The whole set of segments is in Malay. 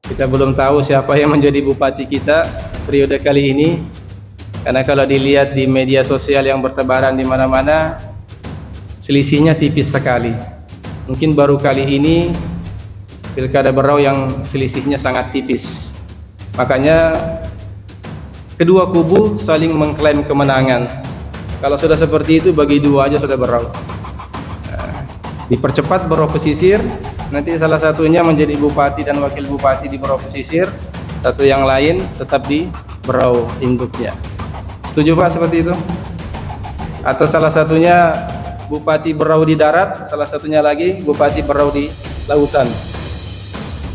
Kita belum tahu siapa yang menjadi bupati kita periode kali ini, karena kalau dilihat di media sosial yang bertebaran di mana-mana, selisihnya tipis sekali. Mungkin baru kali ini Pilkada Berau yang selisihnya sangat tipis. Makanya kedua kubu saling mengklaim kemenangan. Kalau sudah seperti itu, bagi dua aja sudah Berau. Dipercepat Berau Pesisir, nanti salah satunya menjadi bupati dan wakil bupati di Berau Pesisir, satu yang lain tetap di Berau induknya. Setuju Pak seperti itu? Atau salah satunya bupati Berau di darat, salah satunya lagi bupati Berau di lautan.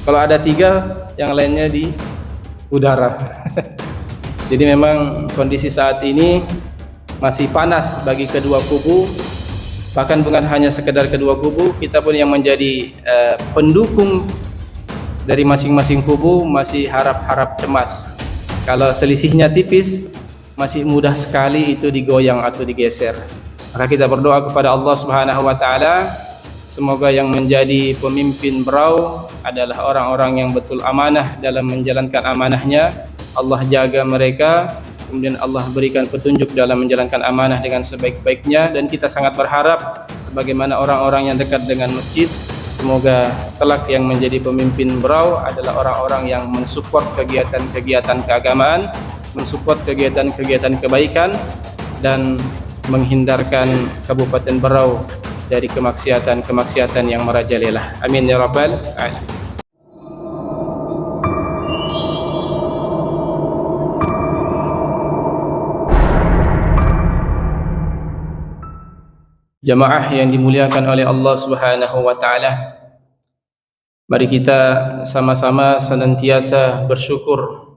Kalau ada tiga, yang lainnya di udara. Jadi memang kondisi saat ini masih panas bagi kedua kubu. Bahkan bukan hanya sekedar kedua kubu, kita pun yang menjadi pendukung dari masing-masing kubu masih harap-harap cemas. Kalau selisihnya tipis, masih mudah sekali itu digoyang atau digeser. Maka kita berdoa kepada Allah Subhanahu wa taala, semoga yang menjadi pemimpin Berau adalah orang-orang yang betul amanah dalam menjalankan amanahnya. Allah jaga mereka, kemudian Allah berikan petunjuk dalam menjalankan amanah dengan sebaik-baiknya. Dan kita sangat berharap sebagaimana orang-orang yang dekat dengan masjid, semoga kelak yang menjadi pemimpin Berau adalah orang-orang yang mensupport kegiatan-kegiatan keagamaan, mensupport kegiatan-kegiatan kebaikan, dan menghindarkan Kabupaten Berau dari kemaksiatan-kemaksiatan yang merajalela. Amin ya rabbal alamin. Jamaah yang dimuliakan oleh Allah Subhanahu wa taala, mari kita sama-sama senantiasa bersyukur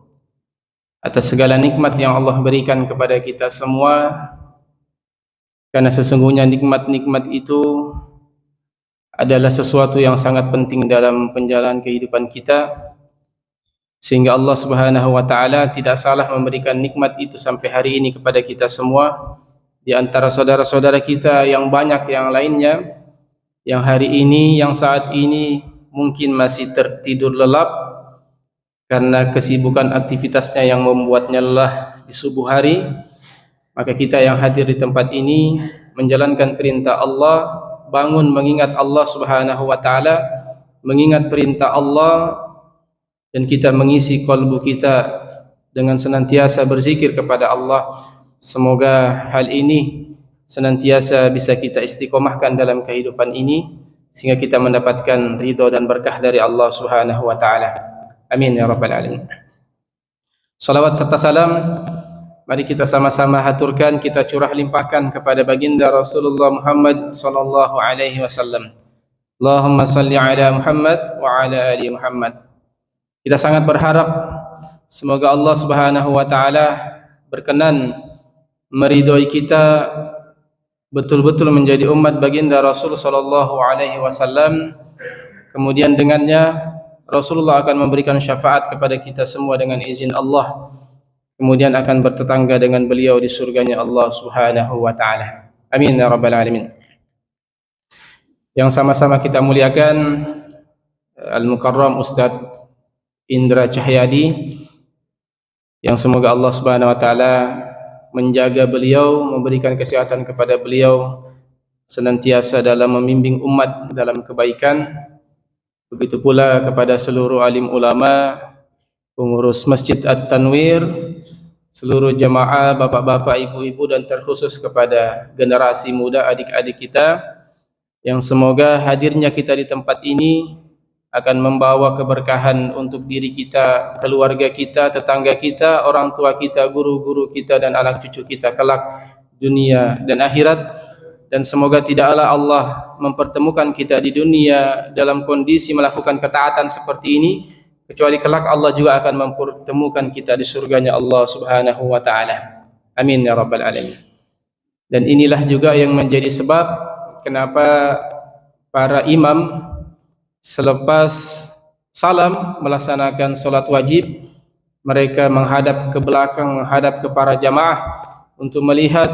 atas segala nikmat yang Allah berikan kepada kita semua, karena sesungguhnya nikmat-nikmat itu adalah sesuatu yang sangat penting dalam penjalanan kehidupan kita, sehingga Allah Subhanahu wa taala tidak salah memberikan nikmat itu sampai hari ini kepada kita semua. Di antara saudara-saudara kita yang banyak yang lainnya, yang hari ini, yang saat ini mungkin masih tertidur lelap karena kesibukan aktivitasnya yang membuatnya lelah di subuh hari. Maka kita yang hadir di tempat ini menjalankan perintah Allah, bangun mengingat Allah Subhanahu wa taala, mengingat perintah Allah, dan kita mengisi kalbu kita dengan senantiasa berzikir kepada Allah. Semoga hal ini senantiasa bisa kita istiqomahkan dalam kehidupan ini, sehingga kita mendapatkan ridha dan berkah dari Allah Subhanahu wa taala. Amin ya rabbal alamin. Salawat serta salam mari kita sama-sama haturkan, kita curah limpahkan kepada baginda Rasulullah Muhammad sallallahu alaihi wasallam. Allahumma salli ala Muhammad wa ala ali Muhammad. Kita sangat berharap semoga Allah Subhanahu wa taala berkenan meridhoi kita betul-betul menjadi umat baginda Rasul sallallahu alaihi wasallam. Kemudian dengannya Rasulullah akan memberikan syafaat kepada kita semua dengan izin Allah. Kemudian akan bertetangga dengan beliau di surganya Allah Subhanahu wa taala. Amin ya rabbal alamin. Yang sama-sama kita muliakan Al-Mukarram Ustaz Indra Cahyadi, yang semoga Allah Subhanahu wa taala menjaga beliau, memberikan kesehatan kepada beliau, senantiasa dalam membimbing umat dalam kebaikan. Begitu pula kepada seluruh alim ulama, pengurus Masjid At-Tanwir, seluruh jamaah, bapak-bapak, ibu-ibu, dan terkhusus kepada generasi muda, adik-adik kita, yang semoga hadirnya kita di tempat ini akan membawa keberkahan untuk diri kita, keluarga kita, tetangga kita, orang tua kita, guru-guru kita, dan anak cucu kita kelak dunia dan akhirat. Dan semoga tidaklah Allah mempertemukan kita di dunia dalam kondisi melakukan ketaatan seperti ini, kecuali kelak Allah juga akan mempertemukan kita di surganya Allah Subhanahu wa taala. Amin ya rabbal alamin. Dan inilah juga yang menjadi sebab kenapa para imam selepas salam melaksanakan solat wajib, mereka menghadap ke belakang, menghadap ke para jamaah untuk melihat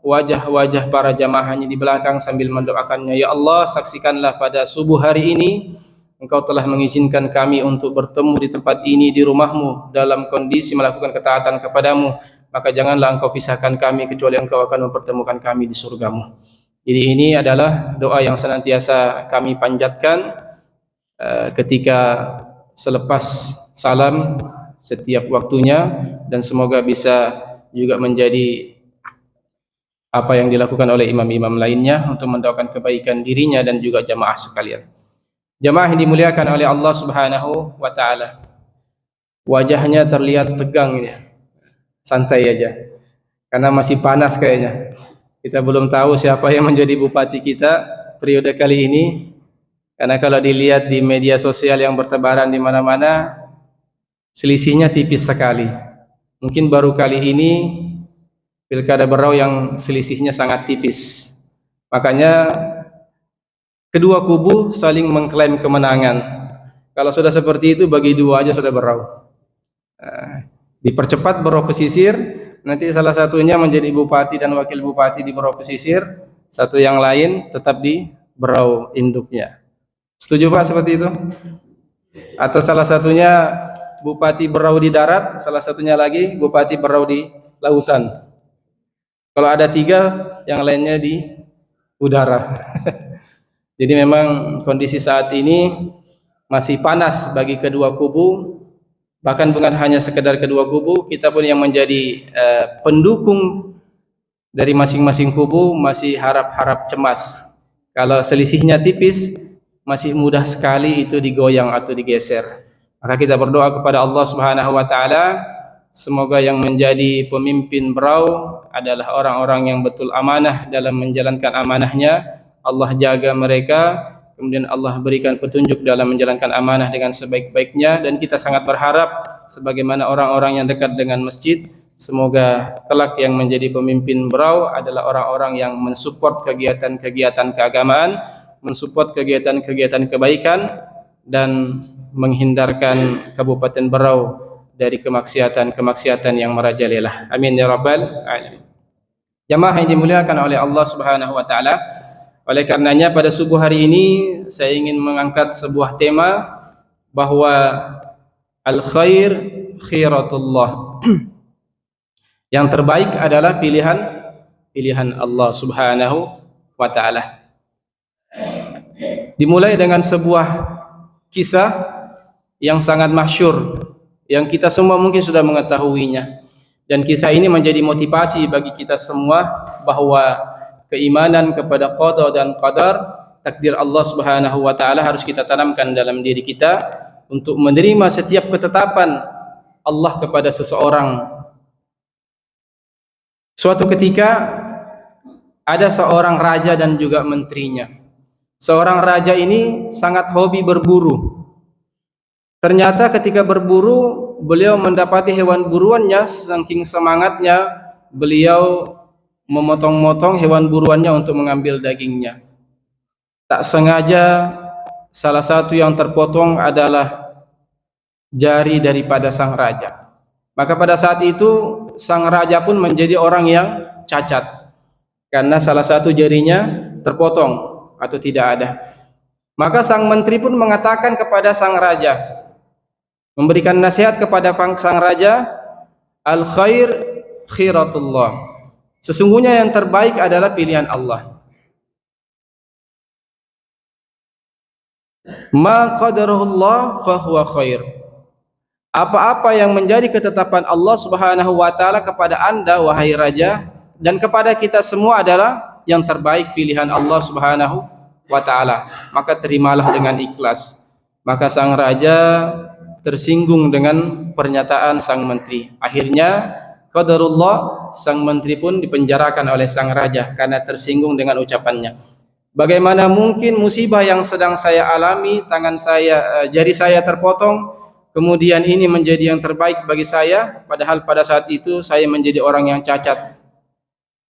wajah-wajah para jamaahnya di belakang sambil mendoakannya, ya Allah, saksikanlah pada subuh hari ini Engkau telah mengizinkan kami untuk bertemu di tempat ini, di rumahmu, dalam kondisi melakukan ketaatan kepadamu, maka janganlah Engkau pisahkan kami kecuali Engkau akan mempertemukan kami di surgamu. Jadi ini adalah doa yang senantiasa kami panjatkan ketika selepas salam setiap waktunya, dan semoga bisa juga menjadi apa yang dilakukan oleh imam-imam lainnya untuk mendoakan kebaikan dirinya dan juga jamaah sekalian. Jamaah yang dimuliakan oleh Allah Subhanahu wa taala. Wajahnya terlihat tegang ini. Santai aja. Karena masih panas kayaknya. Kita belum tahu siapa yang menjadi bupati kita periode kali ini. Karena kalau dilihat di media sosial yang bertebaran di mana-mana, selisihnya tipis sekali. Mungkin baru kali ini Pilkada Berau yang selisihnya sangat tipis. Makanya kedua kubu saling mengklaim kemenangan. Kalau sudah seperti itu, bagi dua aja sudah Berau. Dipercepat Berau Pesisir, nanti salah satunya menjadi bupati dan wakil bupati di Berau Pesisir, satu yang lain tetap di Berau induknya. Setuju Pak seperti itu? Atau salah satunya bupati Berau di darat, salah satunya lagi bupati Berau di lautan. Kalau ada tiga, yang lainnya di udara. Jadi memang kondisi saat ini masih panas bagi kedua kubu. Bahkan bukan hanya sekedar kedua kubu, kita pun yang menjadi pendukung dari masing-masing kubu masih harap-harap cemas. Kalau selisihnya tipis, masih mudah sekali itu digoyang atau digeser. Maka kita berdoa kepada Allah Subhanahu wa taala, semoga yang menjadi pemimpin Berau adalah orang-orang yang betul amanah dalam menjalankan amanahnya. Allah jaga mereka, kemudian Allah berikan petunjuk dalam menjalankan amanah dengan sebaik-baiknya. Dan kita sangat berharap sebagaimana orang-orang yang dekat dengan masjid, semoga kelak yang menjadi pemimpin Berau adalah orang-orang yang mensupport kegiatan-kegiatan keagamaan, mensupport kegiatan-kegiatan kebaikan, dan menghindarkan Kabupaten Berau dari kemaksiatan-kemaksiatan yang merajalela. Amin ya rabbal alamin. Jamaah yang dimuliakan oleh Allah Subhanahu wa taala, oleh karenanya pada subuh hari ini saya ingin mengangkat sebuah tema bahwa al-khair khiratullah. Yang terbaik adalah pilihan Allah Subhanahu wa taala. Dimulai dengan sebuah kisah yang sangat masyhur, yang kita semua mungkin sudah mengetahuinya, dan kisah ini menjadi motivasi bagi kita semua bahwa keimanan kepada qada dan qadar, takdir Allah Subhanahu wa taala harus kita tanamkan dalam diri kita untuk menerima setiap ketetapan Allah kepada seseorang. Suatu ketika ada seorang raja dan juga menterinya. Seorang raja ini sangat hobi berburu. Ternyata ketika berburu, beliau mendapati hewan buruannya, saking semangatnya beliau memotong-motong hewan buruannya untuk mengambil dagingnya. Tak sengaja salah satu yang terpotong adalah jari daripada sang raja. Maka pada saat itu sang raja pun menjadi orang yang cacat karena salah satu jarinya terpotong atau tidak ada. Maka sang menteri pun mengatakan kepada sang raja, memberikan nasihat kepada sang raja, al-khair khiratullah. Sesungguhnya yang terbaik adalah pilihan Allah. Ma qadarullah fahuwa khair. Apa-apa yang menjadi ketetapan Allah Subhanahu wa taala kepada Anda wahai raja dan kepada kita semua adalah yang terbaik pilihan Allah Subhanahu wa taala. Maka terimalah dengan ikhlas. Maka sang raja tersinggung dengan pernyataan sang menteri. Akhirnya qadarullah, sang menteri pun dipenjarakan oleh sang raja karena tersinggung dengan ucapannya. Bagaimana mungkin musibah yang sedang saya alami, tangan saya, jari saya terpotong, kemudian ini menjadi yang terbaik bagi saya, padahal pada saat itu saya menjadi orang yang cacat.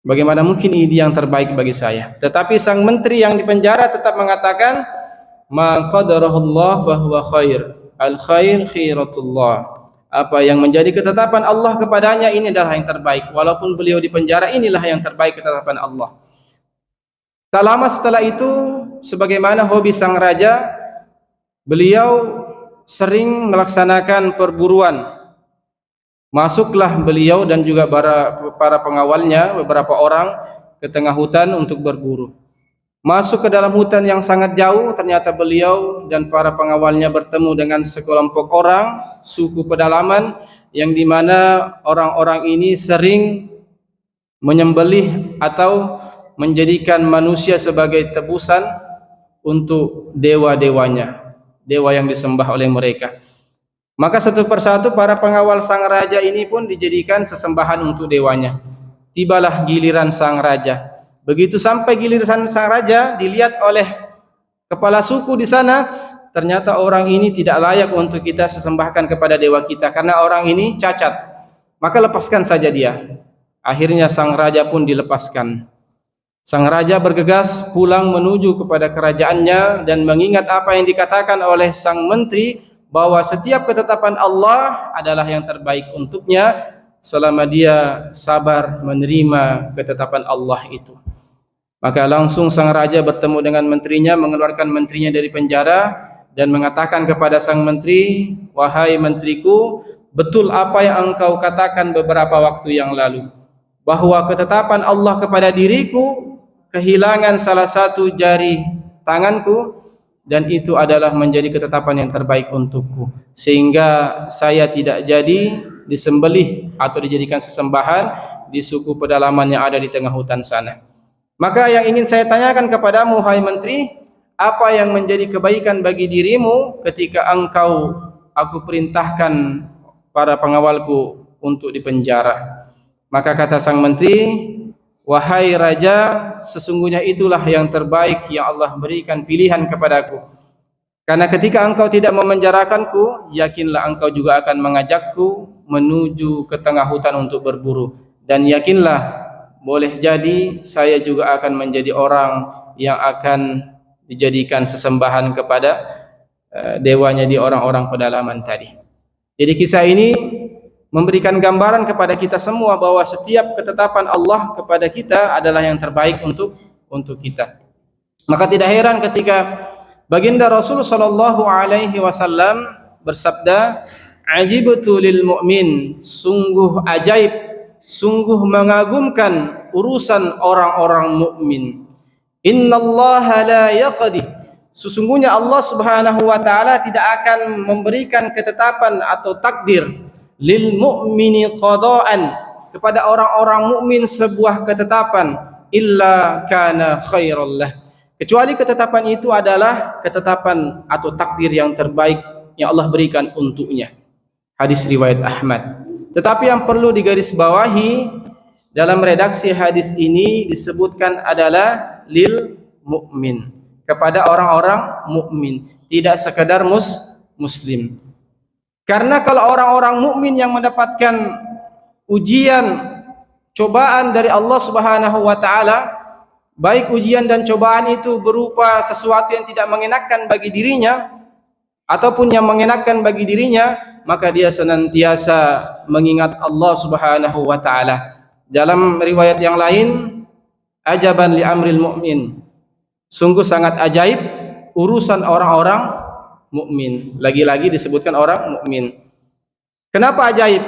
Bagaimana mungkin ini yang terbaik bagi saya? Tetapi sang menteri yang dipenjara tetap mengatakan, ma qadarahullah fahuwa khair. Al-khair khiratullah. Apa yang menjadi ketetapan Allah kepadanya ini adalah yang terbaik. Walaupun beliau di penjara, inilah yang terbaik ketetapan Allah. Tak lama setelah itu, sebagaimana hobi sang raja, beliau sering melaksanakan perburuan. Masuklah beliau dan juga para pengawalnya, beberapa orang, ke tengah hutan untuk berburu. Masuk ke dalam hutan yang sangat jauh, ternyata beliau dan para pengawalnya bertemu dengan sekelompok orang, suku pedalaman, yang dimana orang-orang ini sering menyembelih atau menjadikan manusia sebagai tebusan untuk dewa-dewanya, dewa yang disembah oleh mereka. Maka satu persatu para pengawal sang raja ini pun dijadikan sesembahan untuk dewanya. Tibalah giliran sang raja. Begitu sampai giliran sang raja, dilihat oleh kepala suku di sana, ternyata orang ini tidak layak untuk kita sesembahkan kepada dewa kita karena orang ini cacat. Maka lepaskan saja dia. Akhirnya sang raja pun dilepaskan. Sang raja bergegas pulang menuju kepada kerajaannya dan mengingat apa yang dikatakan oleh sang menteri, bahwa setiap ketetapan Allah adalah yang terbaik untuknya selama dia sabar menerima ketetapan Allah itu. Maka langsung sang raja bertemu dengan menterinya, mengeluarkan menterinya dari penjara dan mengatakan kepada sang menteri, "Wahai menteriku, betul apa yang engkau katakan beberapa waktu yang lalu, bahwa ketetapan Allah kepada diriku kehilangan salah satu jari tanganku, dan itu adalah menjadi ketetapan yang terbaik untukku, sehingga saya tidak jadi disembelih atau dijadikan sesembahan di suku pedalaman yang ada di tengah hutan sana. Maka yang ingin saya tanyakan kepadamu, hai menteri, apa yang menjadi kebaikan bagi dirimu ketika aku perintahkan para pengawalku untuk dipenjara?" Maka kata sang menteri, "Wahai raja, sesungguhnya itulah yang terbaik yang Allah berikan pilihan kepadaku. Karena ketika engkau tidak memenjarakanku, yakinlah engkau juga akan mengajakku menuju ke tengah hutan untuk berburu. Dan yakinlah, boleh jadi saya juga akan menjadi orang yang akan dijadikan sesembahan kepada dewanya di orang-orang pedalaman tadi." Jadi kisah ini memberikan gambaran kepada kita semua bahwa setiap ketetapan Allah kepada kita adalah yang terbaik untuk kita. Maka tidak heran ketika baginda Rasul sallallahu alaihi wasallam bersabda, "Ajibtu lil mu'min", sungguh ajaib, sungguh mengagumkan urusan orang-orang mukmin. "Innallaha la yaqdi", sesungguhnya Allah Subhanahu wa taala tidak akan memberikan ketetapan atau takdir lil mu'mini qada'an, kepada orang-orang mukmin sebuah ketetapan, illa kana khairal lah, kecuali ketetapan itu adalah ketetapan atau takdir yang terbaik yang Allah berikan untuknya. Hadis riwayat Ahmad. Tetapi yang perlu digarisbawahi dalam redaksi hadis ini disebutkan adalah lil mukmin, kepada orang-orang mukmin, tidak sekedar muslim. Karena kalau orang-orang mukmin yang mendapatkan ujian, cobaan dari Allah Subhanahu wa taala, baik ujian dan cobaan itu berupa sesuatu yang tidak mengenakan bagi dirinya ataupun yang mengenakan bagi dirinya, maka dia senantiasa mengingat Allah Subhanahu wa taala. Dalam riwayat yang lain, ajaban li amril mu'min, sungguh sangat ajaib urusan orang-orang mukmin. Lagi-lagi disebutkan orang mukmin. Kenapa ajaib?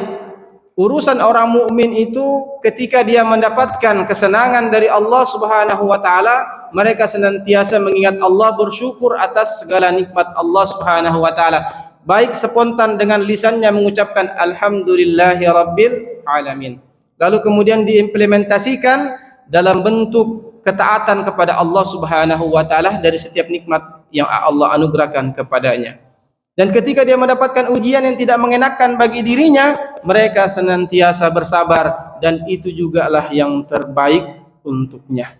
Urusan orang mukmin itu ketika dia mendapatkan kesenangan dari Allah Subhanahu wa taala, mereka senantiasa mengingat Allah, bersyukur atas segala nikmat Allah Subhanahu wa taala. Baik spontan dengan lisannya mengucapkan alhamdulillahi rabbil alamin. Lalu kemudian diimplementasikan dalam bentuk ketaatan kepada Allah Subhanahu wa taala dari setiap nikmat yang Allah anugerahkan kepadanya. Dan ketika dia mendapatkan ujian yang tidak mengenakan bagi dirinya, mereka senantiasa bersabar, dan itu jugalah yang terbaik untuknya.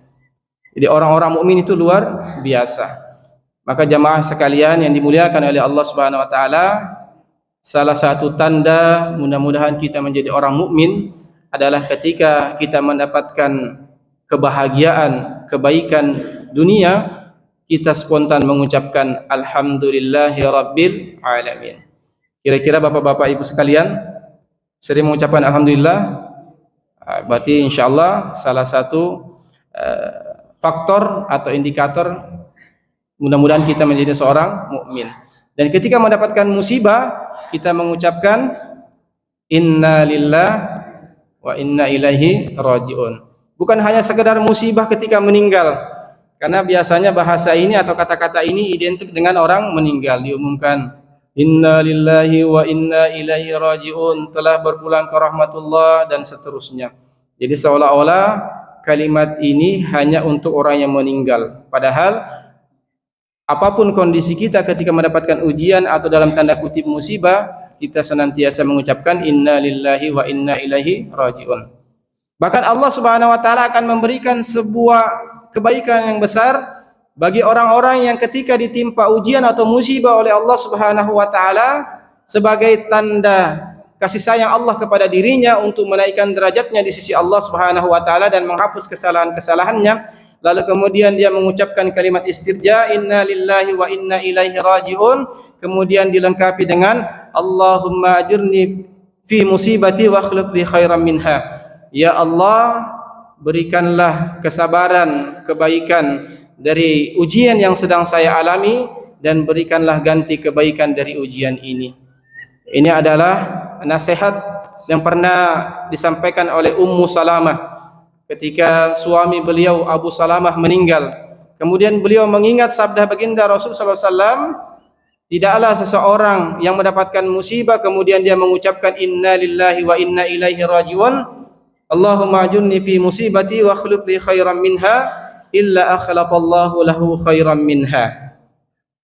Jadi orang-orang mukmin itu luar biasa. Maka jamaah sekalian yang dimuliakan oleh Allah Subhanahu wa taala, salah satu tanda mudah-mudahan kita menjadi orang mukmin adalah ketika kita mendapatkan kebahagiaan, kebaikan dunia, kita spontan mengucapkan alhamdulillahi rabbil alamin. Kira-kira bapak-bapak ibu sekalian sering mengucapkan alhamdulillah? Berarti insyaallah salah satu faktor atau indikator mudah-mudahan kita menjadi seorang mukmin. Dan ketika mendapatkan musibah, kita mengucapkan inna lillahi wa inna ilaihi raji'un. Bukan hanya sekedar musibah ketika meninggal, karena biasanya bahasa ini atau kata-kata ini identik dengan orang meninggal. Diumumkan inna lillahi wa inna ilaihi raji'un, telah berpulang ke rahmatullah, dan seterusnya. Jadi seolah-olah kalimat ini hanya untuk orang yang meninggal, padahal apapun kondisi kita ketika mendapatkan ujian atau dalam tanda kutip musibah, kita senantiasa mengucapkan inna lillahi wa inna ilaihi raji'un. Bahkan Allah Subhanahu wa taala akan memberikan sebuah kebaikan yang besar bagi orang-orang yang ketika ditimpa ujian atau musibah oleh Allah Subhanahu wa taala sebagai tanda kasih sayang Allah kepada dirinya untuk menaikkan derajatnya di sisi Allah Subhanahu wa taala dan menghapus kesalahan-kesalahannya. Lalu kemudian dia mengucapkan kalimat istirja, inna lillahi wa inna ilaihi raji'un, kemudian dilengkapi dengan Allahumma ajurni fi musibati wa akhlif li khairan minha. Ya Allah, berikanlah kesabaran, kebaikan dari ujian yang sedang saya alami, dan berikanlah ganti kebaikan dari ujian ini. Ini adalah nasihat yang pernah disampaikan oleh Ummu Salamah ketika suami beliau Abu Salamah meninggal. Kemudian beliau mengingat sabda baginda Rasul sallallahu alaihi wasallam, tidaklah seseorang yang mendapatkan musibah kemudian dia mengucapkan inna lillahi wa inna ilaihi raji'un, Allahumma ajurni fi musibati wa akhlif li khairan minha illa akhlaqallahu lahu khairan minha.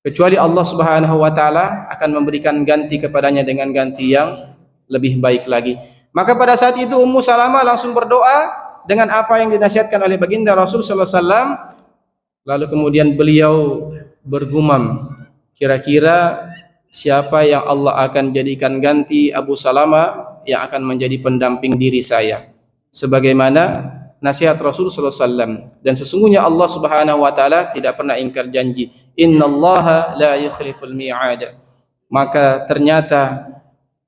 Kecuali Allah Subhanahu wa taala akan memberikan ganti kepadanya dengan ganti yang lebih baik lagi. Maka pada saat itu Ummu Salamah langsung berdoa dengan apa yang dinasihatkan oleh baginda Rasul sallallahu alaihi wasallam. Lalu kemudian beliau bergumam, kira-kira siapa yang Allah akan jadikan ganti Abu Salamah yang akan menjadi pendamping diri saya, sebagaimana nasihat Rasul sallallahu alaihi wasallam. Dan sesungguhnya Allah Subhanahu wa taala tidak pernah ingkar janji, innallaha la yukhliful mi'ad. Maka ternyata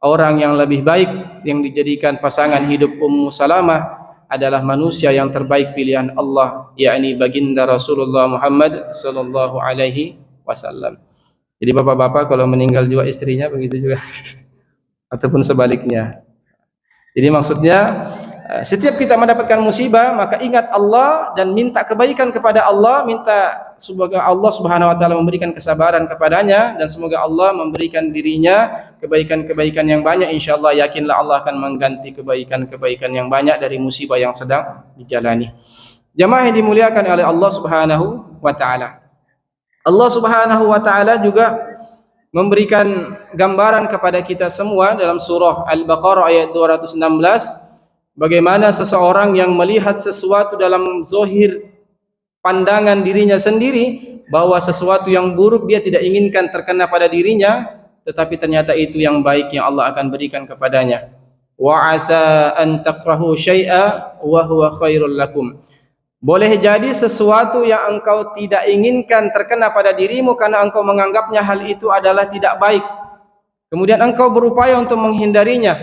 orang yang lebih baik yang dijadikan pasangan hidup Ummu Salamah adalah manusia yang terbaik pilihan Allah, yakni baginda Rasulullah Muhammad sallallahu alaihi wasallam. Jadi bapak-bapak kalau meninggal juga istrinya begitu juga ataupun sebaliknya. Jadi maksudnya setiap kita mendapatkan musibah maka ingat Allah dan minta kebaikan kepada Allah, minta semoga Allah Subhanahu wa taala memberikan kesabaran kepadanya dan semoga Allah memberikan dirinya kebaikan-kebaikan yang banyak. Insyaallah yakinlah Allah akan mengganti kebaikan-kebaikan yang banyak dari musibah yang sedang dijalani. Jamaah yang dimuliakan oleh Allah Subhanahu wa taala. Allah Subhanahu wa taala juga memberikan gambaran kepada kita semua dalam surah Al-Baqarah ayat 216, bagaimana seseorang yang melihat sesuatu dalam zahir pandangan dirinya sendiri, bahwa sesuatu yang buruk dia tidak inginkan terkena pada dirinya, tetapi ternyata itu yang baik yang Allah akan berikan kepadanya. Wa asa an takrahu syai'a wa huwa khairul lakum. Boleh jadi sesuatu yang engkau tidak inginkan terkena pada dirimu karena engkau menganggapnya hal itu adalah tidak baik, kemudian engkau berupaya untuk menghindarinya,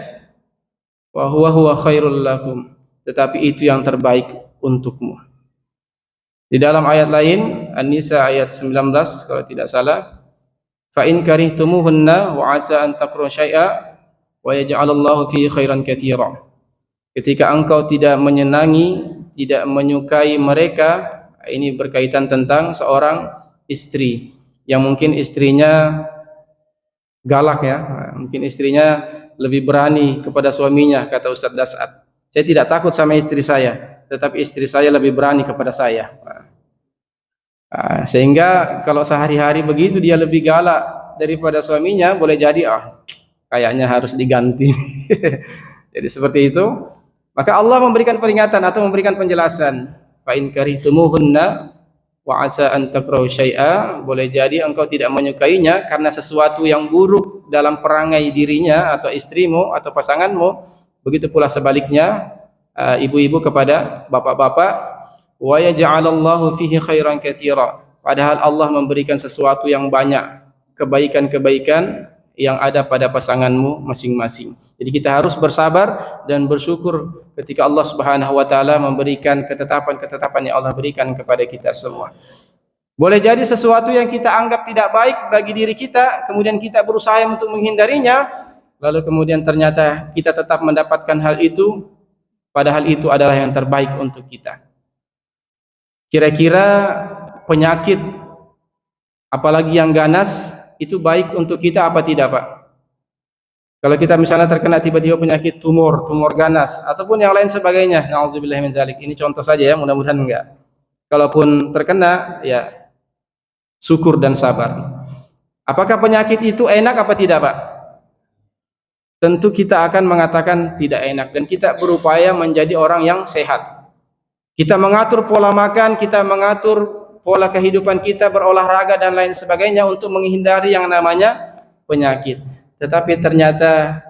wa huwa khairul lakum, tetapi itu yang terbaik untukmu. Di dalam ayat lain An-Nisa ayat 19 kalau tidak salah, fa in karihtumuhunna wa asa an takrahu syai'a wa yaj'alallahu fihi khairan katsira. Ketika engkau tidak menyenangi, tidak menyukai mereka, ini berkaitan tentang seorang istri yang mungkin istrinya galak ya, mungkin istrinya lebih berani kepada suaminya, kata Ustaz Das'ad. Saya tidak takut sama istri saya, tetapi istri saya lebih berani kepada saya. Sehingga kalau sehari-hari begitu dia lebih galak daripada suaminya, boleh jadi kayaknya harus diganti. Jadi seperti itu. Maka Allah memberikan peringatan atau memberikan penjelasan, fa in karihtumuhunna wa asa an takrahu syai'a, boleh jadi engkau tidak menyukainya karena sesuatu yang buruk dalam perangai dirinya atau istrimu atau pasanganmu. Begitu pula sebaliknya, ibu-ibu kepada bapak-bapak, wa yaj'alallahu fihi khairan katsira, padahal Allah memberikan sesuatu yang banyak, kebaikan-kebaikan yang ada pada pasanganmu masing-masing. Jadi kita harus bersabar dan bersyukur ketika Allah Subhanahu wa taala memberikan ketetapan-ketetapan yang Allah berikan kepada kita semua. Boleh jadi sesuatu yang kita anggap tidak baik bagi diri kita, kemudian kita berusaha untuk menghindarinya, lalu kemudian ternyata kita tetap mendapatkan hal itu, padahal itu adalah yang terbaik untuk kita. Kira-kira penyakit, apalagi yang ganas, itu baik untuk kita apa tidak, Pak? Kalau kita misalnya terkena tiba-tiba penyakit tumor ganas, ataupun yang lain sebagainya, na'udzubillah min dzalik. Ini contoh saja ya, mudah-mudahan enggak. Kalaupun terkena, ya syukur dan sabar. Apakah penyakit itu enak apa tidak, Pak? Tentu kita akan mengatakan tidak enak, dan kita berupaya menjadi orang yang sehat. Kita mengatur pola makan, kita mengatur pola kehidupan kita, berolahraga dan lain sebagainya untuk menghindari yang namanya penyakit. Tetapi ternyata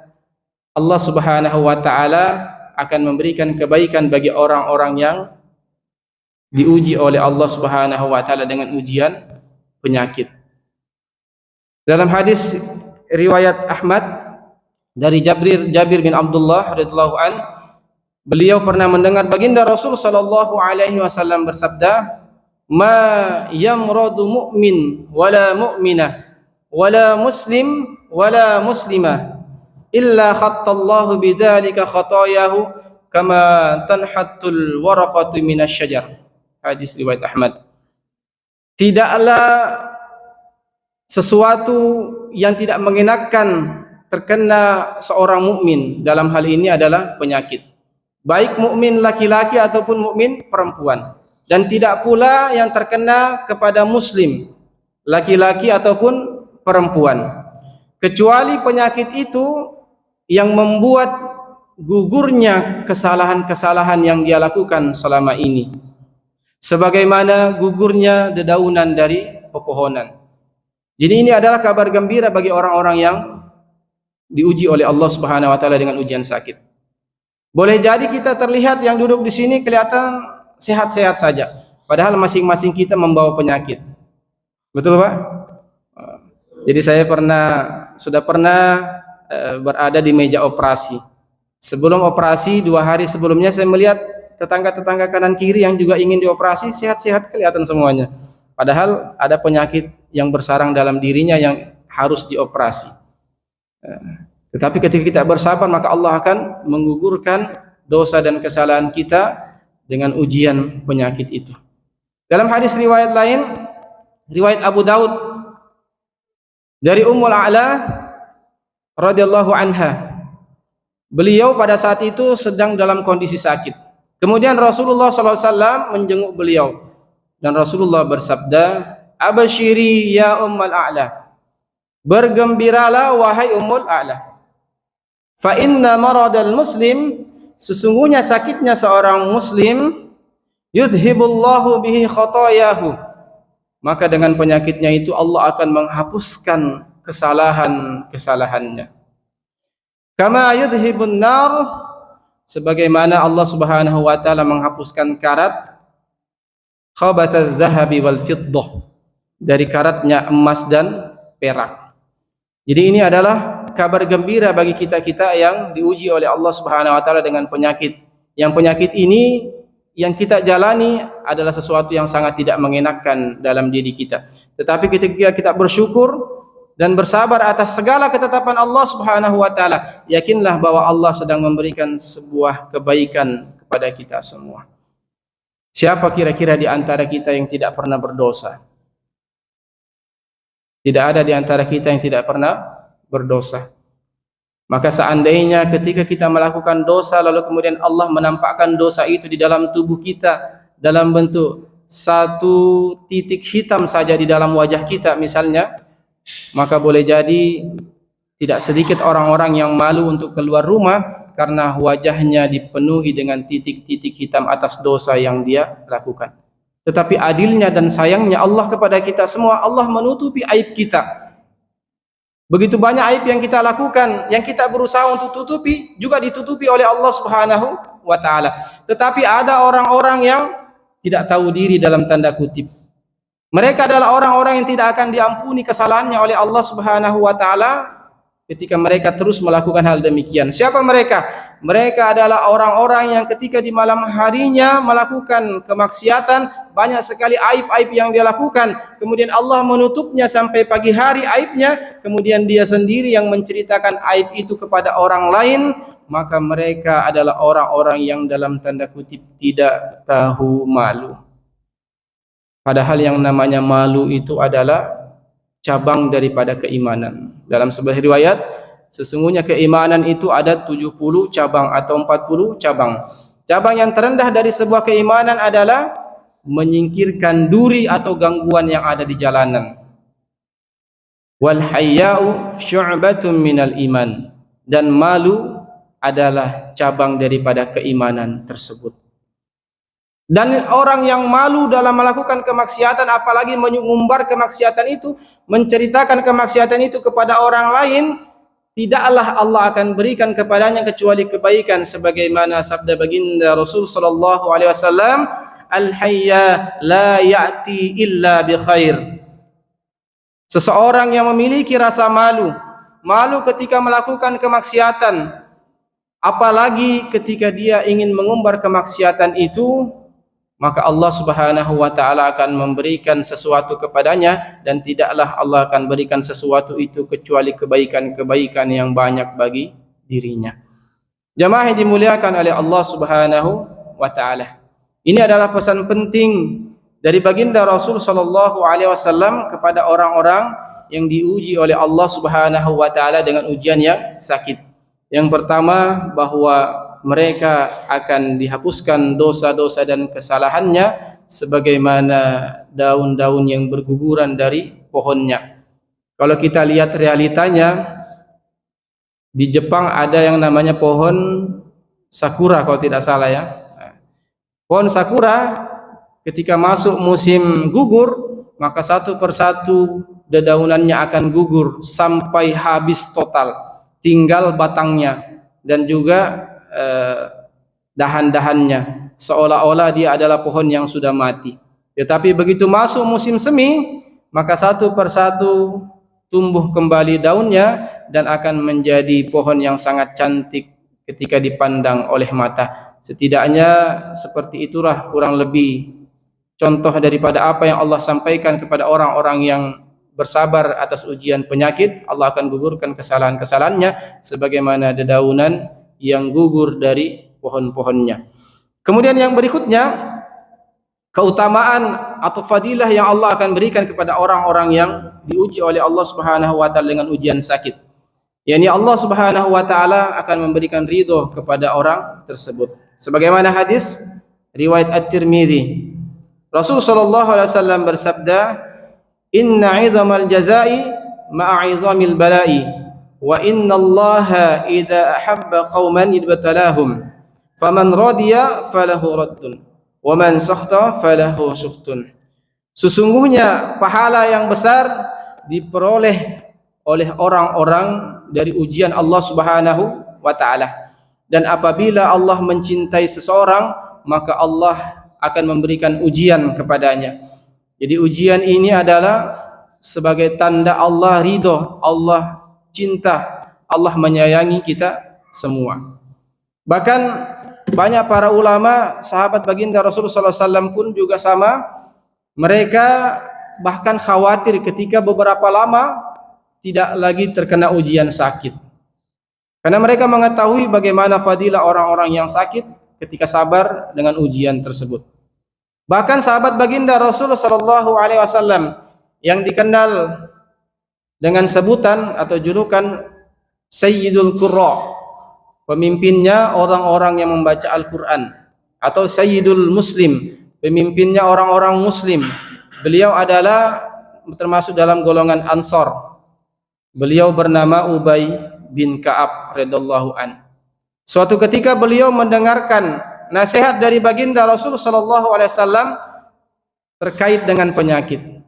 Allah Subhanahu wa taala akan memberikan kebaikan bagi orang-orang yang diuji oleh Allah Subhanahu wa taala dengan ujian penyakit. Dalam hadis riwayat Ahmad dari Jabir bin Abdullah radhiyallahu an, beliau pernah mendengar baginda Rasul sallallahu alaihi wasallam bersabda, "Ma yamradu mu'min wala mu'minah wala muslim wala muslimah illa khattallahu bidzalika khatayahu kama tanhattul waraqatu minasy syajar." Hadis riwayat Ahmad. Tidaklah sesuatu yang tidak mengenakan terkena seorang mukmin, dalam hal ini adalah penyakit, baik mukmin laki-laki ataupun mukmin perempuan, dan tidak pula yang terkena kepada muslim laki-laki ataupun perempuan, kecuali penyakit itu yang membuat gugurnya kesalahan-kesalahan yang dia lakukan selama ini, sebagaimana gugurnya dedaunan dari pepohonan. Jadi ini adalah kabar gembira bagi orang-orang yang diuji oleh Allah Subhanahu wa taala dengan ujian sakit. Boleh jadi kita terlihat yang duduk di sini kelihatan sehat-sehat saja, padahal masing-masing kita membawa penyakit. Betul, Pak? Jadi saya sudah pernah berada di meja operasi. Sebelum operasi, 2 hari sebelumnya saya melihat tetangga-tetangga kanan kiri yang juga ingin dioperasi, sehat-sehat kelihatan semuanya. Padahal ada penyakit yang bersarang dalam dirinya yang harus dioperasi. Tetapi ketika kita bersabar, maka Allah akan menggugurkan dosa dan kesalahan kita dengan ujian penyakit itu. Dalam hadis riwayat lain, riwayat Abu Daud dari Ummul A'la radhiyallahu anha, beliau pada saat itu sedang dalam kondisi sakit. Kemudian Rasulullah SAW menjenguk beliau, dan Rasulullah bersabda, "Abashiri ya Ummul A'la, bergembiralah wahai Ummul A'la. Fa inna maradal muslim, sesungguhnya sakitnya seorang muslim, yudhibullahu bihi khatayahu, maka dengan penyakitnya itu Allah akan menghapuskan kesalahan-kesalahannya. Kama yudhibun nar, sebagaimana Allah Subhanahu wa taala menghapuskan karat khabathadz dzahabi wal fiddah, dari karatnya emas dan perak." Jadi ini adalah kabar gembira bagi kita-kita yang diuji oleh Allah Subhanahu wa taala dengan penyakit. Yang penyakit ini yang kita jalani adalah sesuatu yang sangat tidak mengenakan dalam diri kita. Tetapi ketika kita bersyukur dan bersabar atas segala ketetapan Allah Subhanahu wa taala, yakinlah bahwa Allah sedang memberikan sebuah kebaikan kepada kita semua. Siapa kira-kira di antara kita yang tidak pernah berdosa? Tidak ada di antara kita yang tidak pernah berdosa. Maka seandainya ketika kita melakukan dosa lalu kemudian Allah menampakkan dosa itu di dalam tubuh kita dalam bentuk satu titik hitam saja di dalam wajah kita misalnya, maka boleh jadi tidak sedikit orang-orang yang malu untuk keluar rumah karena wajahnya dipenuhi dengan titik-titik hitam atas dosa yang dia lakukan. Tetapi adilnya dan sayangnya Allah kepada kita semua, Allah menutupi aib kita. Begitu banyak aib yang kita lakukan, yang kita berusaha untuk tutupi, juga ditutupi oleh Allah Subhanahu wa taala. Tetapi ada orang-orang yang tidak tahu diri dalam tanda kutip. Mereka adalah orang-orang yang tidak akan diampuni kesalahannya oleh Allah Subhanahu wa taala ketika mereka terus melakukan hal demikian. Siapa mereka? Mereka adalah orang-orang yang ketika di malam harinya melakukan kemaksiatan, banyak sekali aib-aib yang dia lakukan, kemudian Allah menutupnya sampai pagi hari aibnya, kemudian dia sendiri yang menceritakan aib itu kepada orang lain, maka mereka adalah orang-orang yang dalam tanda kutip tidak tahu malu. Padahal yang namanya malu itu adalah cabang daripada keimanan. Dalam sebuah riwayat, sesungguhnya keimanan itu ada 70 cabang atau 40 cabang. Cabang yang terendah dari sebuah keimanan adalah menyingkirkan duri atau gangguan yang ada di jalanan. Wal hayya'u syu'batun minal iman. Dan malu adalah cabang daripada keimanan tersebut. Dan orang yang malu dalam melakukan kemaksiatan, apalagi mengumbar kemaksiatan itu, menceritakan kemaksiatan itu kepada orang lain, tidaklah Allah akan berikan kepadanya kecuali kebaikan, sebagaimana sabda baginda Rasul sallallahu alaihi wasallam, al-hayya la ya'ti illa bi khair. Seseorang yang memiliki rasa malu ketika melakukan kemaksiatan, apalagi ketika dia ingin mengumbar kemaksiatan itu, maka Allah Subhanahu wa taala akan memberikan sesuatu kepadanya, dan tidaklah Allah akan berikan sesuatu itu kecuali kebaikan-kebaikan yang banyak bagi dirinya. Jamaah yang dimuliakan oleh Allah Subhanahu wa taala. Ini adalah pesan penting dari baginda Rasul sallallahu alaihi wasallam kepada orang-orang yang diuji oleh Allah Subhanahu wa taala dengan ujian yang sakit. Yang pertama, bahwa mereka akan dihapuskan dosa-dosa dan kesalahannya sebagaimana daun-daun yang berguguran dari pohonnya. Kalau kita lihat realitanya, di Jepang ada yang namanya pohon sakura kalau tidak salah ya. Pohon sakura ketika masuk musim gugur, maka satu persatu dedaunannya akan gugur sampai habis total, tinggal batangnya dan juga dahan-dahannya, seolah-olah dia adalah pohon yang sudah mati. Tetapi begitu masuk musim semi, maka satu persatu tumbuh kembali daunnya dan akan menjadi pohon yang sangat cantik ketika dipandang oleh mata. Setidaknya seperti itulah kurang lebih contoh daripada apa yang Allah sampaikan kepada orang-orang yang bersabar atas ujian penyakit. Allah akan gugurkan kesalahan-kesalahannya sebagaimana dedaunan yang gugur dari pohon-pohonnya. Kemudian yang berikutnya, keutamaan atau fadilah yang Allah akan berikan kepada orang-orang yang diuji oleh Allah Subhanahu wa taala dengan ujian sakit. yakni Allah Subhanahu wa taala akan memberikan ridho kepada orang tersebut. Sebagaimana hadis riwayat At-Tirmidzi, Rasul sallallahu alaihi wasallam bersabda, "Inna 'idzamal jazaa'i ma'a 'idzamil bala'i. Wa inna Allaha idza ahabba qauman ibtalahum, faman radiya falahu raddun, wa man sakhta falahu sukhtun." Sesungguhnya pahala yang besar diperoleh oleh orang-orang dari ujian Allah Subhanahu wa taala. Dan apabila Allah mencintai seseorang, maka Allah akan memberikan ujian kepadanya. Jadi ujian ini adalah sebagai tanda Allah ridho, Allah cinta, Allah menyayangi kita semua. Bahkan banyak para ulama, sahabat baginda Rasulullah SAW pun juga sama. Mereka bahkan khawatir ketika beberapa lama tidak lagi terkena ujian sakit, karena mereka mengetahui bagaimana fadilah orang-orang yang sakit ketika sabar dengan ujian tersebut. Bahkan sahabat baginda Rasulullah SAW yang dikenal dengan sebutan atau julukan Sayyidul Qurra, pemimpinnya orang-orang yang membaca Al-Quran, atau Sayyidul Muslim, pemimpinnya orang-orang Muslim. Beliau adalah termasuk dalam golongan Ansar. Beliau bernama Ubay bin Ka'ab radhiyallahu an. Suatu ketika beliau mendengarkan nasihat dari baginda Rasul sallallahu alaihi wasallam terkait dengan penyakit.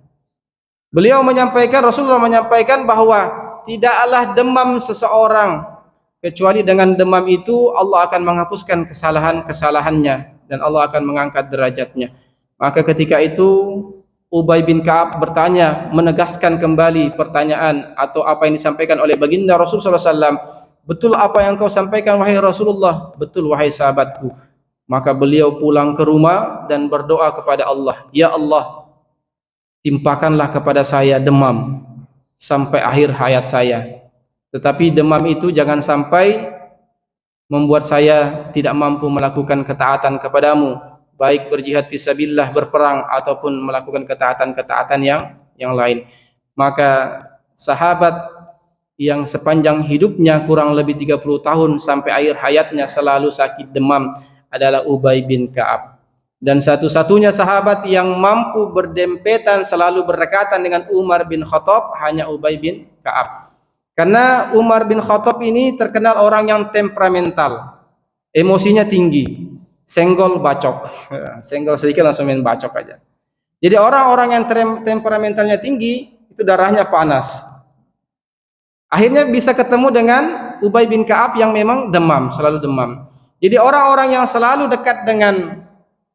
Beliau menyampaikan, Rasulullah menyampaikan bahwa tidaklah demam seseorang kecuali dengan demam itu Allah akan menghapuskan kesalahan-kesalahannya dan Allah akan mengangkat derajatnya. Maka ketika itu Ubay bin Ka'ab bertanya, menegaskan kembali pertanyaan atau apa yang disampaikan oleh baginda Rasulullah SAW. Betul apa yang kau sampaikan wahai Rasulullah? Betul wahai sahabatku. Maka beliau pulang ke rumah dan berdoa kepada Allah, "Ya Allah, timpakanlah kepada saya demam sampai akhir hayat saya. Tetapi demam itu jangan sampai membuat saya tidak mampu melakukan ketaatan kepadamu, baik berjihad fisabilillah, berperang ataupun melakukan ketaatan-ketaatan yang lain." Maka sahabat yang sepanjang hidupnya kurang lebih 30 tahun sampai akhir hayatnya selalu sakit demam adalah Ubay bin Ka'ab. Dan satu-satunya sahabat yang mampu berdempetan selalu berdekatan dengan Umar bin Khattab hanya Ubay bin Ka'ab. Karena Umar bin Khattab ini terkenal orang yang temperamental, emosinya tinggi, senggol bacok, senggol sedikit langsung main bacok aja. Jadi orang-orang yang temperamentalnya tinggi itu darahnya panas. Akhirnya bisa ketemu dengan Ubay bin Ka'ab yang memang demam, selalu demam. Jadi orang-orang yang selalu dekat dengan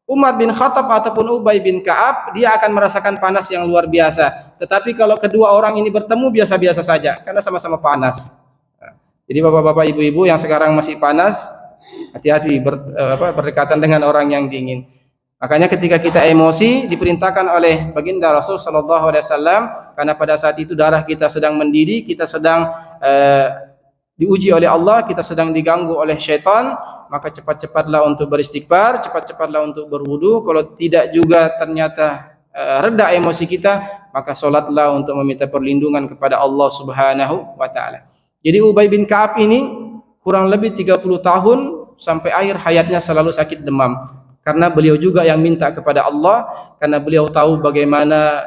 Umar bin Khattab ataupun Ubay bin Ka'ab, dia akan merasakan panas yang luar biasa. Tetapi kalau kedua orang ini bertemu biasa-biasa saja, karena sama-sama panas. Jadi bapak-bapak, ibu-ibu yang sekarang masih panas, hati-hati berdekatan dengan orang yang dingin. Makanya ketika kita emosi diperintahkan oleh baginda Rasul sallallahu alaihi wasallam, karena pada saat itu darah kita sedang mendidih, kita sedang diuji oleh Allah, kita sedang diganggu oleh syaitan, maka cepat-cepatlah untuk beristighfar, cepat-cepatlah untuk berwudu. Kalau tidak juga ternyata reda emosi kita, maka solatlah untuk meminta perlindungan kepada Allah Subhanahu wa taala. Jadi Ubay bin Ka'ab ini kurang lebih 30 tahun sampai akhir hayatnya selalu sakit demam. Karena beliau juga yang minta kepada Allah, karena beliau tahu bagaimana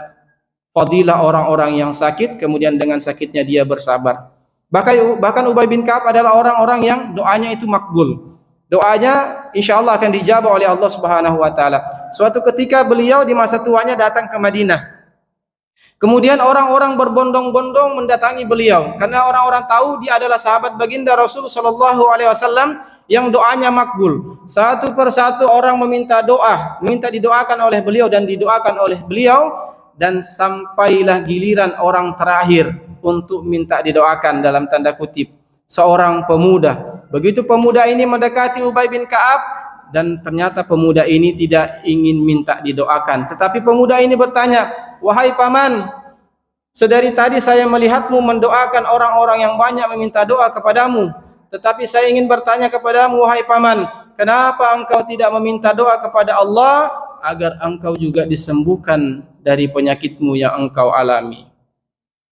fadilah orang-orang yang sakit, kemudian dengan sakitnya dia bersabar. Bahkan Ubay bin Ka'ab adalah orang-orang yang doanya itu makbul. Doanya insyaallah akan dijabah oleh Allah Subhanahu wa taala. Suatu ketika beliau di masa tuanya datang ke Madinah. Kemudian orang-orang berbondong-bondong mendatangi beliau karena orang-orang tahu dia adalah sahabat baginda Rasul sallallahu alaihi wasallam yang doanya makbul. Satu persatu orang meminta doa, minta didoakan oleh beliau dan didoakan oleh beliau, dan sampailah giliran orang terakhir untuk minta didoakan dalam tanda kutip, seorang pemuda. Begitu pemuda ini mendekati Ubay bin Ka'ab, dan ternyata pemuda ini tidak ingin minta didoakan, tetapi pemuda ini bertanya, "Wahai paman, sedari tadi saya melihatmu mendoakan orang-orang yang banyak meminta doa kepadamu, tetapi saya ingin bertanya kepadamu, wahai paman, kenapa engkau tidak meminta doa kepada Allah agar engkau juga disembuhkan dari penyakitmu yang engkau alami?"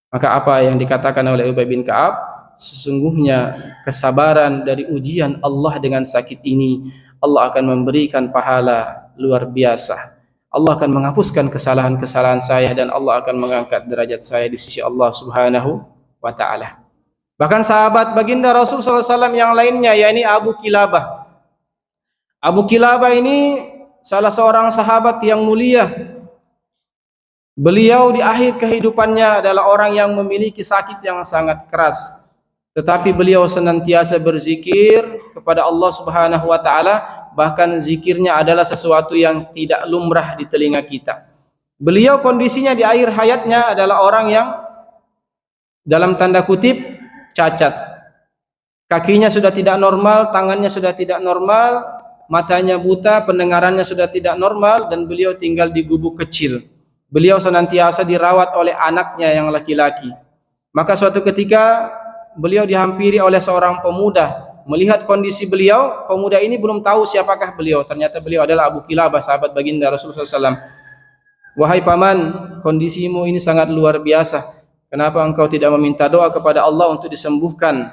Maka apa yang dikatakan oleh Ubay bin Ka'ab? Sesungguhnya kesabaran dari ujian Allah dengan sakit ini, Allah akan memberikan pahala luar biasa. Allah akan menghapuskan kesalahan-kesalahan saya dan Allah akan mengangkat derajat saya di sisi Allah Subhanahu wa taala. Bahkan sahabat baginda Rasul sallallahu alaihi wasallam yang lainnya, yakni Abu Kilabah. Abu Kilabah ini salah seorang sahabat yang mulia. Beliau di akhir kehidupannya adalah orang yang memiliki sakit yang sangat keras, tetapi beliau senantiasa berzikir kepada Allah Subhanahu wa taala, bahkan zikirnya adalah sesuatu yang tidak lumrah di telinga kita. Beliau kondisinya di akhir hayatnya adalah orang yang dalam tanda kutip cacat. Kakinya sudah tidak normal, tangannya sudah tidak normal, matanya buta, pendengarannya sudah tidak normal, dan beliau tinggal di gubuk kecil. Beliau senantiasa dirawat oleh anaknya yang laki-laki. Maka suatu ketika beliau dihampiri oleh seorang pemuda. Melihat kondisi beliau, pemuda ini belum tahu siapakah beliau. Ternyata beliau adalah Abu Kilabah, sahabat baginda Rasulullah SAW. "Wahai paman, kondisimu ini sangat luar biasa. Kenapa engkau tidak meminta doa kepada Allah untuk disembuhkan?"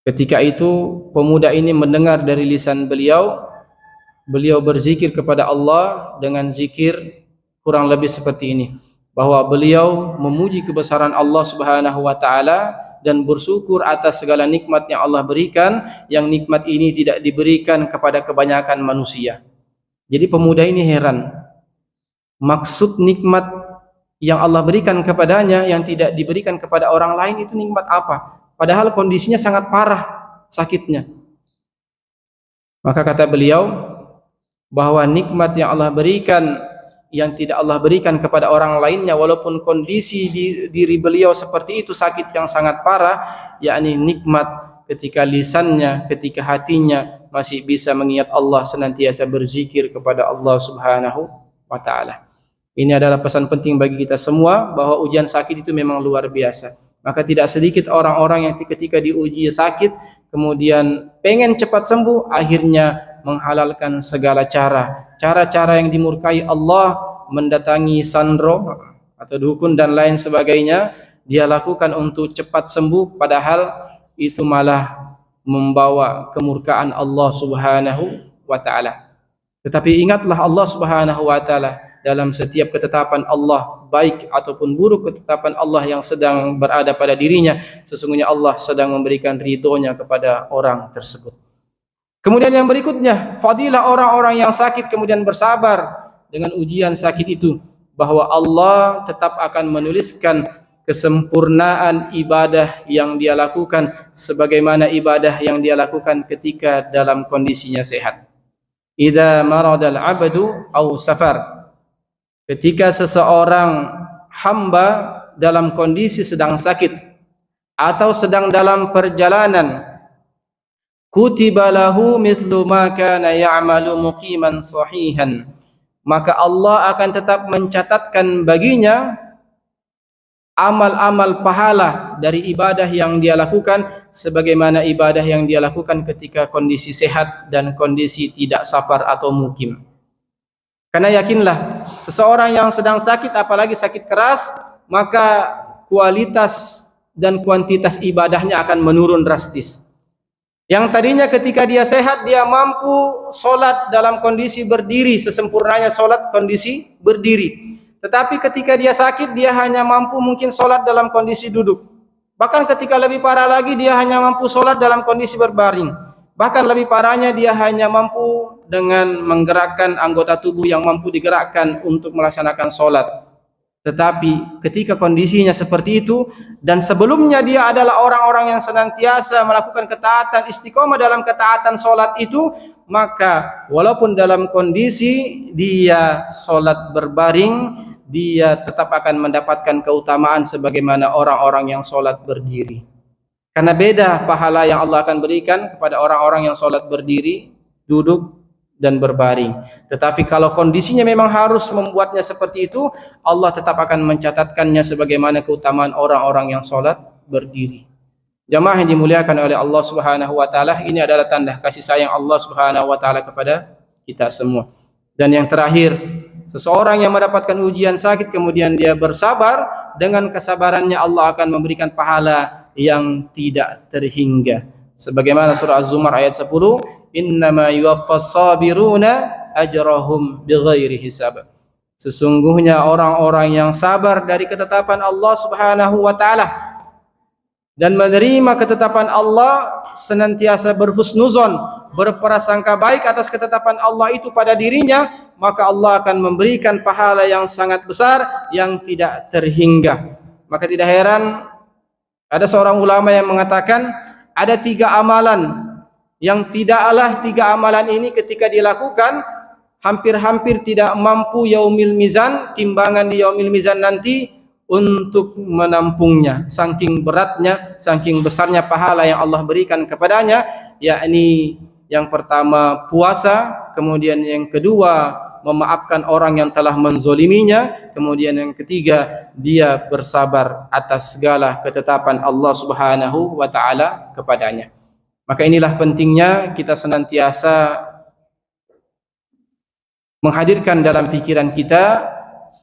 Ketika itu pemuda ini mendengar dari lisan beliau, beliau berzikir kepada Allah dengan zikir kurang lebih seperti ini, bahwa beliau memuji kebesaran Allah Subhanahu wa taala dan bersyukur atas segala nikmat yang Allah berikan, yang nikmat ini tidak diberikan kepada kebanyakan manusia. Jadi pemuda ini heran, maksud nikmat yang Allah berikan kepadanya yang tidak diberikan kepada orang lain itu nikmat apa? Padahal kondisinya sangat parah sakitnya. Maka kata beliau bahwa nikmat yang Allah berikan yang tidak Allah berikan kepada orang lainnya, walaupun kondisi diri beliau seperti itu, sakit yang sangat parah, yakni nikmat ketika lisannya, ketika hatinya masih bisa mengingat Allah, senantiasa berzikir kepada Allah Subhanahu wa taala. Ini adalah pesan penting bagi kita semua, bahwa ujian sakit itu memang luar biasa. Maka tidak sedikit orang-orang yang ketika diuji sakit kemudian pengen cepat sembuh, akhirnya menghalalkan segala cara-cara yang dimurkai Allah, mendatangi sandro atau dukun dan lain sebagainya, dia lakukan untuk cepat sembuh, padahal itu malah membawa kemurkaan Allah Subhanahu wa taala. Tetapi ingatlah Allah Subhanahu wa taala dalam setiap ketetapan Allah, baik ataupun buruk ketetapan Allah yang sedang berada pada dirinya, sesungguhnya Allah sedang memberikan ridhonya kepada orang tersebut. Kemudian yang berikutnya, fadilah orang-orang yang sakit kemudian bersabar dengan ujian sakit itu, bahwa Allah tetap akan menuliskan kesempurnaan ibadah yang dia lakukan sebagaimana ibadah yang dia lakukan ketika dalam kondisinya sehat. Idza maradal abdu aw safar, ketika seseorang hamba dalam kondisi sedang sakit atau sedang dalam perjalanan, kutiba lahu mithlu ma kana ya'malu muqiman sahihan, maka Allah akan tetap mencatatkan baginya amal-amal pahala dari ibadah yang dia lakukan sebagaimana ibadah yang dia lakukan ketika kondisi sehat dan kondisi tidak safar atau mukim. Karena yakinlah, seseorang yang sedang sakit, apalagi sakit keras, maka kualitas dan kuantitas ibadahnya akan menurun drastis. Yang tadinya ketika dia sehat, dia mampu solat dalam kondisi berdiri, sesempurnanya solat kondisi berdiri. Tetapi ketika dia sakit, dia hanya mampu mungkin solat dalam kondisi duduk. Bahkan ketika lebih parah lagi, dia hanya mampu solat dalam kondisi berbaring. Bahkan lebih parahnya, dia hanya mampu dengan menggerakkan anggota tubuh yang mampu digerakkan untuk melaksanakan solat. Tetapi ketika kondisinya seperti itu, dan sebelumnya dia adalah orang-orang yang senantiasa melakukan ketaatan, istiqomah dalam ketaatan solat itu, maka walaupun dalam kondisi dia solat berbaring, dia tetap akan mendapatkan keutamaan sebagaimana orang-orang yang solat berdiri. Karena beda pahala yang Allah akan berikan kepada orang-orang yang solat berdiri, duduk, dan berbaring. Tetapi kalau kondisinya memang harus membuatnya seperti itu, Allah tetap akan mencatatkannya sebagaimana keutamaan orang-orang yang solat berdiri. Jamaah yang dimuliakan oleh Allah Subhanahu wa taala, ini adalah tanda kasih sayang Allah Subhanahu wa taala kepada kita semua. Dan yang terakhir, seseorang yang mendapatkan ujian sakit kemudian dia bersabar, dengan kesabarannya Allah akan memberikan pahala yang tidak terhingga. Sebagaimana surah Az-Zumar ayat 10, innama yuwaffas sabiruna ajrahum bighairi hisab. Sesungguhnya orang-orang yang sabar dari ketetapan Allah Subhanahu wa taala dan menerima ketetapan Allah, senantiasa berhusnuzon, berprasangka baik atas ketetapan Allah itu pada dirinya, maka Allah akan memberikan pahala yang sangat besar yang tidak terhingga. Maka tidak heran ada seorang ulama yang mengatakan ada 3 amalan yang tidaklah 3 amalan ini ketika dilakukan hampir-hampir tidak mampu yaumil mizan, timbangan di yaumil mizan nanti untuk menampungnya, saking beratnya, saking besarnya pahala yang Allah berikan kepadanya, yakni yang pertama puasa, kemudian yang kedua memaafkan orang yang telah menzoliminya, kemudian yang ketiga dia bersabar atas segala ketetapan Allah Subhanahu wa taala kepadanya. Maka inilah pentingnya kita senantiasa menghadirkan dalam pikiran kita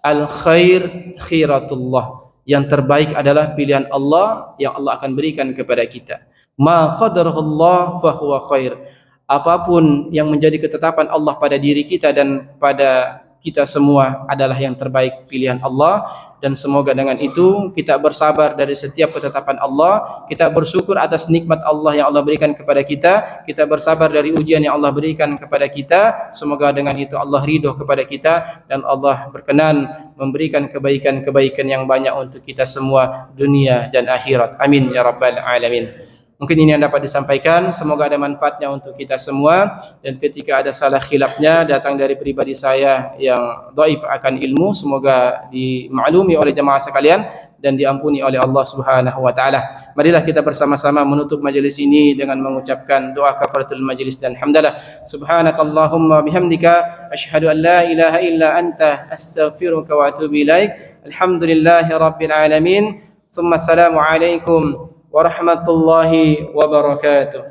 al-khair khiratullah, yang terbaik adalah pilihan Allah yang Allah akan berikan kepada kita. Ma qadarullah fahuwa khair. Apapun yang menjadi ketetapan Allah pada diri kita dan pada kita semua adalah yang terbaik pilihan Allah. Dan semoga dengan itu kita bersabar dari setiap ketetapan Allah, kita bersyukur atas nikmat Allah yang Allah berikan kepada kita bersabar dari ujian yang Allah berikan kepada kita. Semoga dengan itu Allah ridho kepada kita dan Allah berkenan memberikan kebaikan-kebaikan yang banyak untuk kita semua dunia dan akhirat. Amin ya rabbal alamin. Mungkin ini yang dapat disampaikan, semoga ada manfaatnya untuk kita semua, dan ketika ada salah khilafnya datang dari pribadi saya yang dhaif akan ilmu, semoga dimaklumi oleh jemaah sekalian dan diampuni oleh Allah Subhanahu wa taala. Marilah kita bersama-sama menutup majelis ini dengan mengucapkan doa kafaratul majelis dan hamdalah. Subhanakallahumma bihamdika asyhadu an la ilaha illa anta astaghfiruka wa atubu ilaik. Alhamdulillahirabbil alamin. Thumma assalamu alaikum warahmatullahi wabarakatuh.